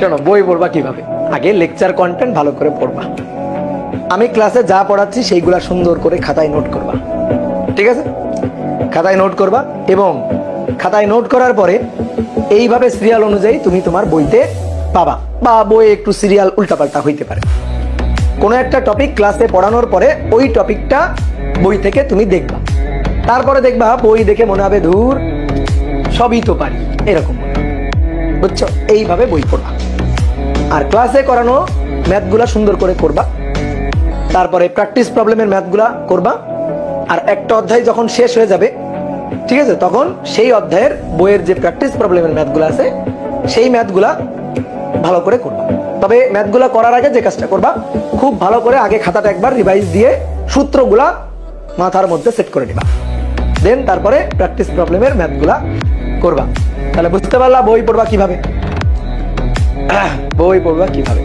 শোনো, বই পড়বা কিভাবে? আগে লেকচার কন্টেন্ট ভালো করে পড়বা। আমি ক্লাসে যা পড়াচ্ছি সেইগুলা সুন্দর করে খাতায় নোট করবা, ঠিক আছে? খাতায় নোট করবা, এবং খাতায় নোট করার পরে এইভাবে সিরিয়াল অনুযায়ী তুমি তোমার বইতে পাবা, বা বইয়ে একটু সিরিয়াল উল্টাপাল্টা হইতে পারে। কোনো একটা টপিক ক্লাসে পড়ানোর পরে ওই টপিকটা বই থেকে তুমি দেখবা, তারপরে দেখবা বই দেখে মনে হবে ধুর সবই তো পারি, এরকম মনে হবে, বুঝছো? এইভাবে বই পড়বা। আর ক্লাসে করানো ম্যাথগুলা সুন্দর করে করবা, তারপরে প্র্যাকটিস প্রবলেমের ম্যাথগুলা করবা। আর একটা অধ্যায় যখন শেষ হয়ে যাবে, ঠিক আছে, তখন সেই অধ্যায়ের বইয়ের যে প্র্যাকটিস প্রবলেমের ম্যাথগুলো আছে সেই ম্যাথগুলা ভালো করে করবা। তবে ম্যাথগুলা করার আগে যে কাজটা করবা, খুব ভালো করে আগে খাতাটা একবার রিভাইজ দিয়ে সূত্রগুলা মাথার মধ্যে সেট করে নিবা, দেন তারপরে প্র্যাকটিস প্রবলেমের ম্যাথগুলা করবা। তাহলে বুঝতে পারলা বই পড়বা কিভাবে, বই পড়বা কিভাবে।